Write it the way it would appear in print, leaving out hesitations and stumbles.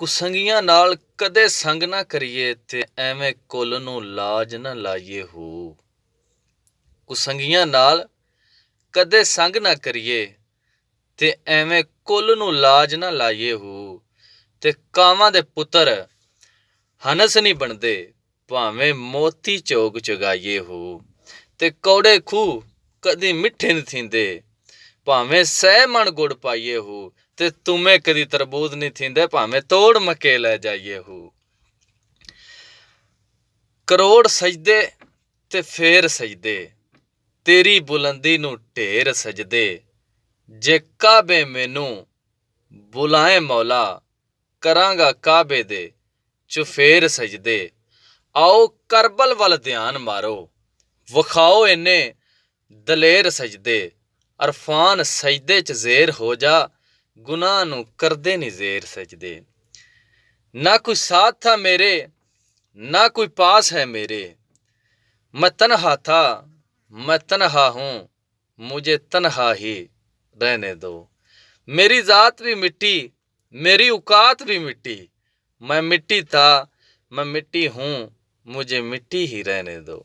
ਕੁਸੰਗੀਆਂ ਨਾਲ ਕਦੇ ਸੰਗ ਨਾ ਕਰੀਏ ਤੇ ਐਵੇਂ ਕੁੱਲ ਨੂੰ ਲਾਜ ਨਾ ਲਾਈਏ ਹੋ। ਕੁਸੰਗੀਆਂ ਨਾਲ ਕਦੇ ਸੰਗ ਨਾ ਕਰੀਏ ਤੇ ਐਵੇਂ ਕੁੱਲ ਨੂੰ ਲਾਜ ਨਾ ਲਾਈਏ ਹੋ। ਤੇ ਕਾਵਾਂ ਦੇ ਪੁੱਤਰ ਹਨਸ ਨਹੀਂ ਬਣਦੇ ਭਾਵੇਂ ਮੋਤੀ ਚੋਗ ਚੁਗਾਈਏ ਹੋ। ਤੇ ਕੌੜੇ ਖੂਹ ਕਦੀ ਮਿੱਠੇ ਨਹੀਂ ਥੀਂਦੇ ਭਾਵੇਂ ਸਹਿ ਮਣ ਗੁੜ ਪਾਈਏ ਹੋ। ਤੇ ਤੁਮੇ ਕਦੀ ਤਰਬੂਜ ਨਹੀਂ ਥੀਂਦੇ ਭਾਵੇਂ ਤੋੜ ਮਕੇ ਲੈ ਜਾਈਏ ਹੋ। ਕਰੋੜ ਸਜਦੇ ਤੇ ਫੇਰ ਸਜਦੇ ਤੇਰੀ ਬੁਲੰਦੀ ਨੂੰ ਢੇਰ ਸਜਦੇ। ਜੇ ਕਾਬੇ ਮੈਨੂੰ ਬੁਲਾਏ ਮੌਲਾ ਕਰਾਂਗਾ ਕਾਬੇ ਦੇ ਚੁਫੇਰ ਸਜਦੇ। ਆਓ ਕਰਬਲ ਵੱਲ ਧਿਆਨ ਮਾਰੋ ਵਿਖਾਓ ਇੰਨੇ ਦਲੇਰ ਸਜਦੇ। ਅਰਫਾਨ ਸਜਦੇ ਚ ਜ਼ੇਰ ਹੋ ਜਾ ਗੁਨਾਹ ਨੂੰ ਕਰਦੇ ਨੀ ਜ਼ੇਰ ਸਜਦੇ। ਨਾ ਕੋਈ ਸਾਥ ਥਾ मेरे ना कोई पास है मेरे मैं तन्हा था मैं तन्हा हूँ मुझे तन्हा ही रहने दो। मेरी जात भी मिट्टी मेरी औकात भी मिट्टी मैं मिट्टी था मैं मिट्टी हूँ मुझे मिट्टी ही रहने दो।